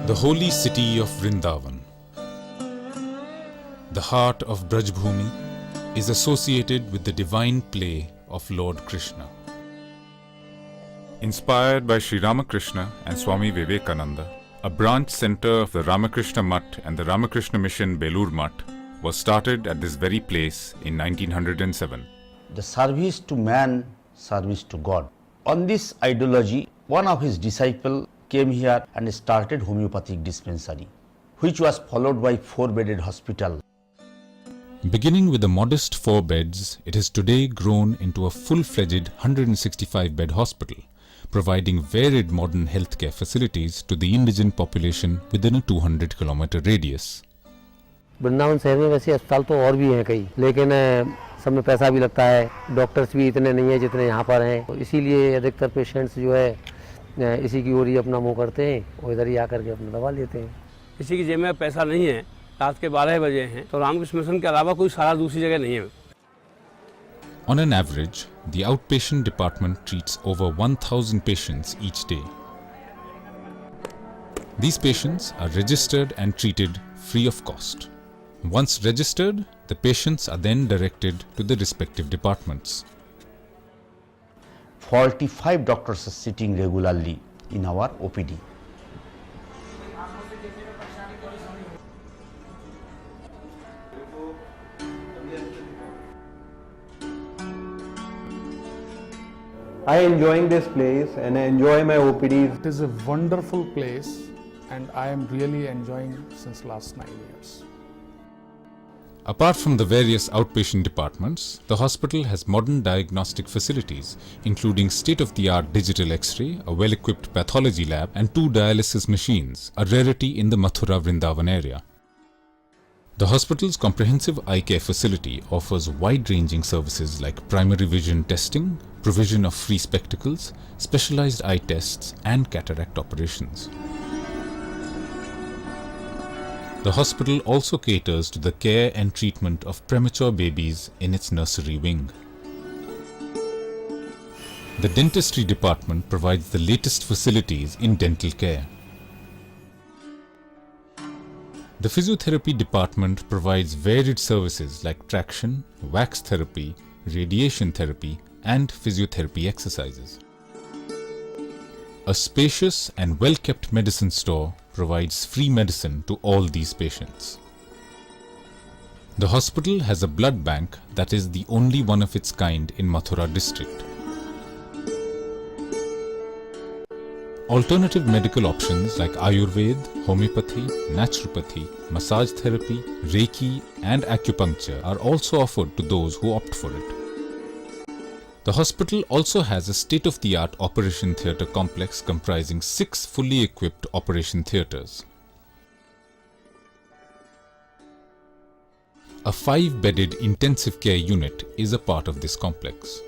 The holy city of Vrindavan, the heart of Brajbhumi, is associated with the divine play of Lord Krishna. Inspired by Sri Ramakrishna and Swami Vivekananda, a branch center of the Ramakrishna Mutt and the Ramakrishna Mission Belur Mutt was started at this very place in 1907. The service to man, service to God. On this ideology, one of his disciples came here and started homeopathic dispensary, which was followed by 4-bedded hospital. Beginning with a modest 4 beds, it has today grown into a full-fledged 165-bed hospital, providing varied modern healthcare facilities to the indigent population within a 200-kilometer radius. Vrindavan शहर में वैसे अस्पताल तो और भी हैं कई, लेकिन सब में पैसा भी लगता है, डॉक्टर्स भी इतने नहीं हैं जितने यहाँ पर हैं, तो इसीलिए अधिकतर पेशेंट्स जो है इसी की ओर ही अपना मुँह करते हैं और इधर ही आकर के अपना दवा लेते हैं। किसी की जेब में पैसा नहीं है, रात के 12 बजे हैं, तो रामकृष्ण मिशन के अलावा कोई सारा दूसरी जगह नहीं है। On an average, the outpatient department treats over 1,000 patients each day. These patients are registered and treated free of cost. Once registered, the patients are then directed to the respective departments. 45 doctors are sitting regularly in our OPD. I am enjoying this place and I enjoy my OPDs. It is a wonderful place and I am really enjoying since last 9 years. Apart from the various outpatient departments, the hospital has modern diagnostic facilities, including state-of-the-art digital X-ray, a well-equipped pathology lab, and 2 dialysis machines, a rarity in the Mathura Vrindavan area. The hospital's comprehensive eye care facility offers wide-ranging services like primary vision testing, provision of free spectacles, specialized eye tests, and cataract operations. The hospital also caters to the care and treatment of premature babies in its nursery wing. The dentistry department provides the latest facilities in dental care. The physiotherapy department provides varied services like traction, wax therapy, radiation therapy, and physiotherapy exercises. A spacious and well-kept medicine store provides free medicine to all these patients. The hospital has a blood bank that is the only one of its kind in Mathura district. Alternative medical options like Ayurveda, homeopathy, naturopathy, massage therapy, Reiki, and acupuncture are also offered to those who opt for it. The hospital also has a state-of-the-art operation theatre complex comprising 6 fully equipped operation theatres. A 5-bedded intensive care unit is a part of this complex.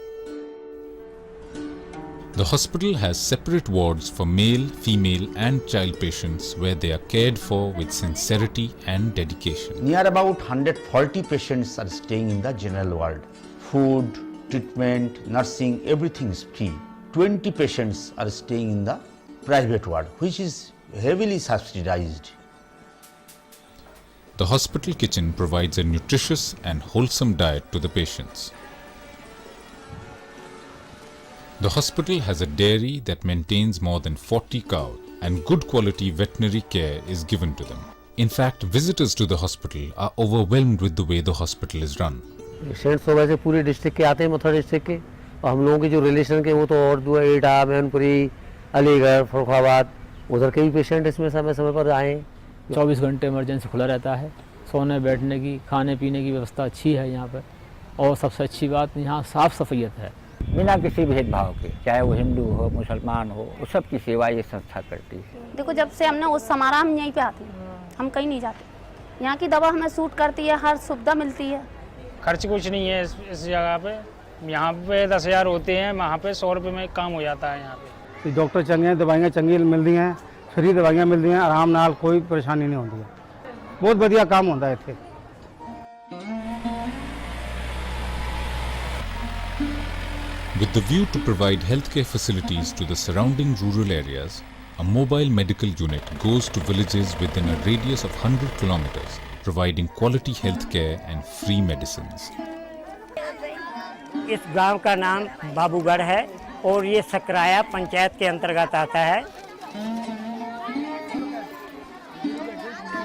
The hospital has separate wards for male, female, and child patients where they are cared for with sincerity and dedication. Near about 140 patients are staying in the general ward. Food, treatment, nursing, everything is free. 20 patients are staying in the private ward, which is heavily subsidized. The hospital kitchen provides a nutritious and wholesome diet to the patients. The hospital has a dairy that maintains more than 40 cows, and good quality veterinary care is given to them. In fact, visitors to the hospital are overwhelmed with the way the hospital is run. Patients तो वैसे पूरे district के आते हैं, Mathura district के, और हम लोगों के जो रिलेशन के वो तो और जो है एटा, मैनपुरी, अलीगढ़, फरुखाबाद, उधर के भी पेशेंट इसमें समय समय पर आए। 24 घंटे इमरजेंसी खुला रहता है, सोने बैठने की, खाने पीने की व्यवस्था अच्छी है यहाँ पर, और सबसे अच्छी बात यहाँ साफ़ सफाइयत है। बिना किसी भेदभाव के, चाहे वो हिंदू हो, मुसलमान हो, वो सब की सेवा ये संस्था करती है। देखो, जब से हमने उस समारा हम यहीं पे आते हैं, हम कहीं नहीं जाते। यहाँ की दवा हमें सूट करती है, हर सुविधा मिलती है। खर्च कुछ नहीं है इस जगह पे। यहाँ पे 10,000 होते हैं, वहाँ पे 100 रुपये में काम हो जाता है। यहाँ पे डॉक्टर चंगे हैं, दवाइयाँ चंगी मिलती हैं, फ्री दवाइयाँ मिलती हैं, आराम नाल कोई परेशानी नहीं होती है। बहुत बढ़िया काम होता है इत्थे। With the view to provide healthcare facilities to the surrounding rural areas, a mobile medical unit goes to villages within a radius of 100 kilometers, providing quality health care and free medicines. इस गांव का नाम बाबूगढ़ है और ये सकराया पंचायत के अंतर्गत आता है।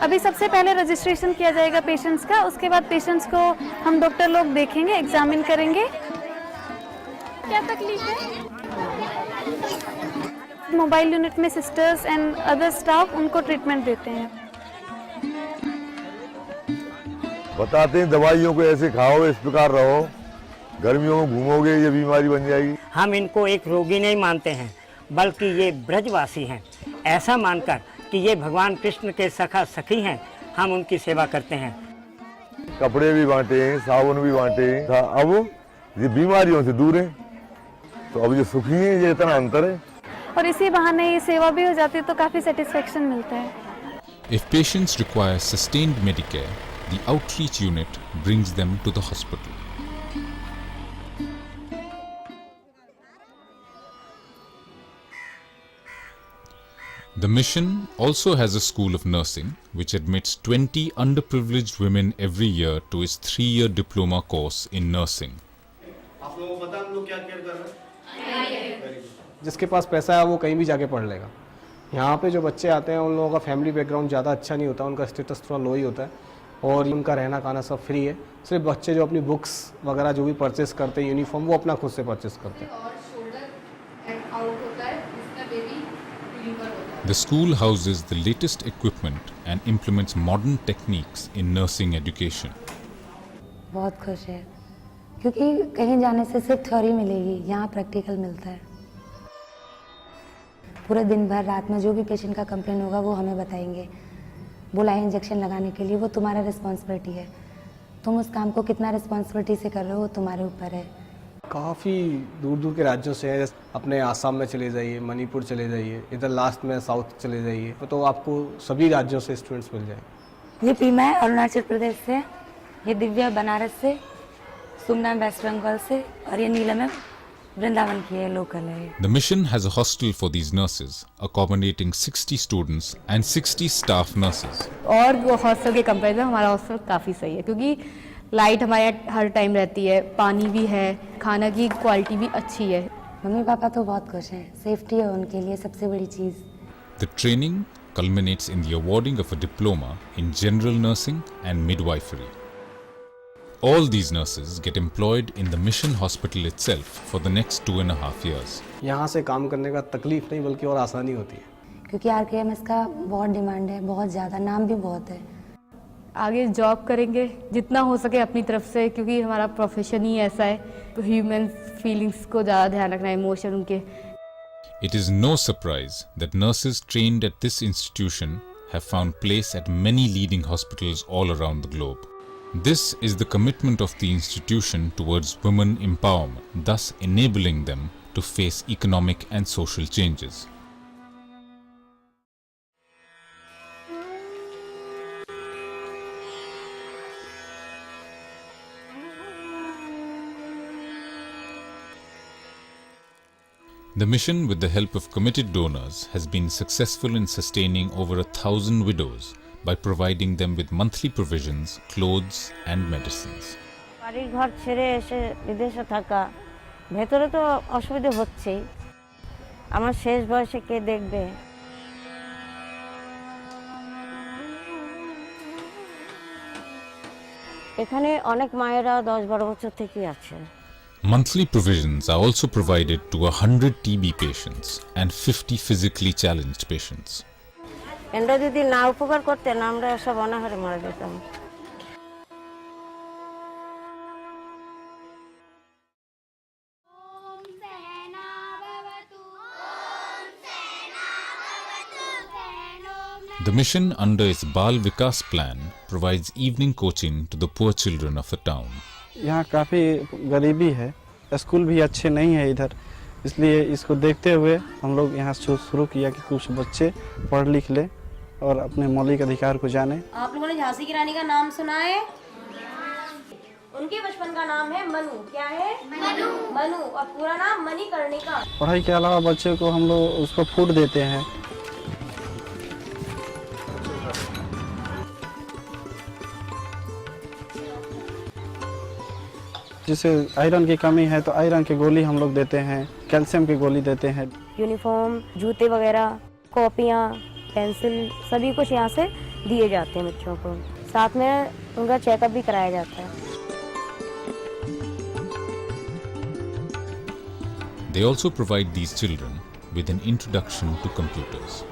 अभी सबसे पहले रजिस्ट्रेशन किया जाएगा पेशेंट्स का, उसके बाद पेशेंट्स को हम डॉक्टर लोग देखेंगे, एग्जामिन करेंगे। क्या तकलीफ है? मोबाइल यूनिट में सिस्टर्स एंड अदर स्टाफ उनको ट्रीटमेंट देते हैं। बताते हैं दवाइयों को ऐसे खाओ, इस प्रकार रहो, गर्मियों में घूमोगे ये बीमारी बन जाएगी। हम इनको एक रोगी नहीं मानते हैं, बल्कि ये ब्रजवासी हैं। ऐसा मानकर कि ये भगवान कृष्ण के सखा सखी हैं, हम उनकी सेवा करते हैं। कपड़े भी बांटे, साबुन भी बांटे। अब ये बीमारियों से दूर है, तो अब ये सुखी है, ये इतना अंतर है। और इसी बहाने ये सेवा भी हो जाती है तो काफ़ी सेटिस्फेक्शन मिलता है। If patients require sustained Medicare, the outreach unit brings them to the hospital. The mission also has a school of nursing which admits 20 underprivileged women every year to its 3-year diploma course in nursing. आप लोगों को पता हम लोग क्या care कर रहे हैं? जिसके पास पैसा है वो कहीं भी जाके पढ़ लेगा। यहाँ पे जो बच्चे आते हैं उन लोगों का फैमिली बैकग्राउंड ज़्यादा अच्छा नहीं होता, उनका स्टेटस थोड़ा लो ही होता है और उनका रहना खाना सब फ्री है। सिर्फ बच्चे जो अपनी बुक्स वगैरह जो भी परचेस करते हैं, यूनिफॉर्म, वो अपना खुद से परचेस करते हैं। The school houses the latest equipment and implements modern techniques in nursing education. बहुत खुश है क्योंकि कहीं जाने से सिर्फ थ्योरी मिलेगी, यहाँ प्रैक्टिकल मिलता है। पूरे दिन भर रात में जो भी पेशेंट का कंप्लेन होगा वो हमें बताएंगे। बुलाए इंजेक्शन लगाने के लिए, वो तुम्हारा रिस्पॉन्सिबिलिटी है। तुम उस काम को कितना रिस्पॉन्सिबिलिटी से कर रहे हो वो तुम्हारे ऊपर है। काफ़ी दूर दूर के राज्यों से हैं, अपने आसाम में चले जाइए, मणिपुर चले जाइए, इधर लास्ट में साउथ चले जाइए, तो आपको सभी राज्यों से स्टूडेंट्स मिल जाएंगे। ये पीमा है अरुणाचल प्रदेश से, ये दिव्या बनारस से, सुमना वेस्ट बंगाल से और ये नीलम है वृंदावन की है, लोकल है। The mission has a hostel for these nurses, accommodating 60 students and 60 staff nurses. और वो हॉस्टल के कंपेयर में हमारा हॉस्टल काफ़ी सही है क्योंकि लाइट हमारे हर टाइम रहती है, पानी भी है, खाना की क्वालिटी भी अच्छी है। मम्मी पापा तो बहुत खुश हैं, सेफ्टी है उनके लिए सबसे बड़ी चीज़। The training culminates in the awarding of a diploma in general nursing and midwifery. All these nurses get employed in the mission hospital itself for the next 2.5 years. यहाँ से काम करने का तकलीफ नहीं बल्कि और आसानी होती है क्योंकि RKMS का बहुत डिमांड है, बहुत ज़्यादा, नाम भी बहुत है। आगे जॉब करेंगे जितना हो सके अपनी तरफ से क्योंकि हमारा प्रोफेशन ही ऐसा है, तो ह्यूमन फीलिंग्स को ज़्यादा ध्यान रखना है, इमोशन उनके। It is no surprise that nurses trained at this institution have found place at many leading hospitals all around the globe. This is the commitment of the institution towards women empowerment, thus enabling them to face economic and social changes. The mission, with the help of committed donors, has been successful in sustaining over 1,000 widows by providing them with monthly provisions, clothes and medicines. বাড়ির ঘর ছেড়ে এসে বিদেশে থাকা, ভেতরে তো অসুবিধা হচ্ছেই, আমার শেষ বয়সে কে দেখবে? এখানে অনেক মায়েরা 10-12 বছর থেকে আছে। Monthly provisions are also provided to 100 TB patients and 50 physically challenged patients. এন্ডা যদি না উপকার করতেন আমরা সব অনাহারে মারা যেতাম। The mission under its Bal Vikas plan provides evening coaching to the poor children of the town. यहाँ काफ़ी गरीबी है, स्कूल भी अच्छे नहीं है इधर, इसलिए इसको देखते हुए हम लोग यहाँ शुरू किया कि कुछ बच्चे पढ़ लिख ले और अपने मौलिक अधिकार को जाने। आप लोगों ने झांसी की रानी का नाम सुना है? उनके बचपन का नाम है मनु। क्या है? मनु। और पूरा नाम मणिकर्णिका। पढ़ाई के अलावा बच्चे को हम लोग उसको फूड देते हैं, जैसे आयरन की कमी है तो आयरन की गोली हम लोग देते हैं, कैल्शियम की गोली देते हैं। यूनिफॉर्म, जूते वगैरह, कॉपियाँ, पेंसिल, सभी कुछ यहाँ से दिए जाते हैं बच्चों को। साथ में उनका चेकअप भी कराया जाता है। They also provide these children with an introduction to computers.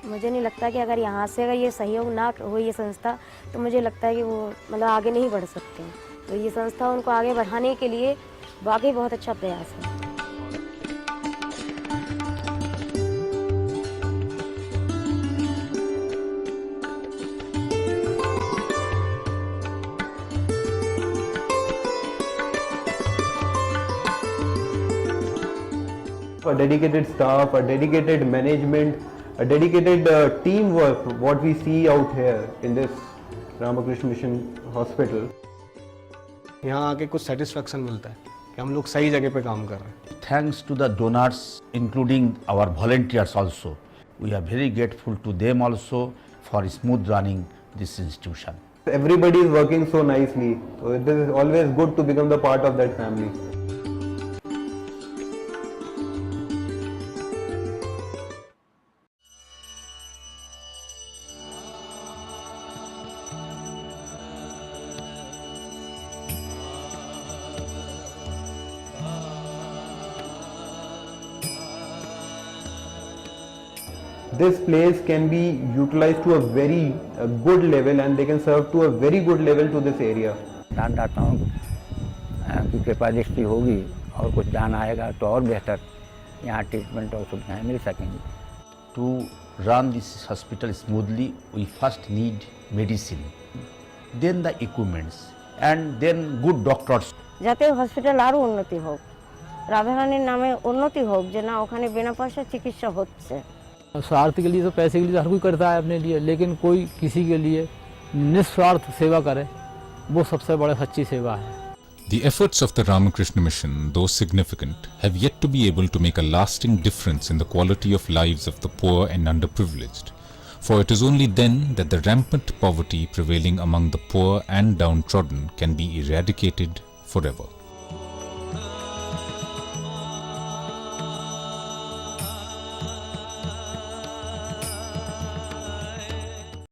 मुझे नहीं लगता कि अगर यहाँ से अगर ये सहयोग ना हो ये संस्था, तो मुझे लगता है कि वो मतलब आगे नहीं बढ़ सकते। तो ये संस्था उनको आगे बढ़ाने के लिए वाकई बहुत अच्छा प्रयास है। A dedicated staff, a dedicated management, a dedicated teamwork, what we see out here in this Ramakrishna Mission Hospital. यहाँ आके कुछ सेटिस्फेक्शन मिलता है कि हम लोग सही जगह पे काम कर रहे हैं। Thanks to the donors, including our volunteers also. We are very grateful to them also for smooth running this institution. Everybody is working so nicely. So it is always good to become the part of that family. This place can be utilized to a very good level and they can serve to a very good level to this area. दानदाताओं की कृपा दृष्टि होगी और कुछ दान आएगा तो और बेहतर यहाँ ट्रीटमेंट और सुविधाएं मिल सकेंगी। To run this hospital smoothly, we first need medicine, then the equipments, and then good doctors. যাতে হসপিটাল আরও উন্নতি হোক, রাধারানীর নামে উন্নতি হোক, যে না ওখানে বিনা পয়সা চিকিৎসা হচ্ছে। स्वार्थ के लिए तो पैसे के लिए हर कोई करता है अपने लिए, लेकिन कोई किसी के लिए निस्वार्थ सेवा करे, वो सबसे बड़ा सच्ची सेवा है। The efforts of the Ramakrishna Mission, though significant, have yet to be able to make a lasting difference in the quality of lives of the poor and underprivileged. For it is only then that the rampant poverty prevailing among the poor and downtrodden can be eradicated forever.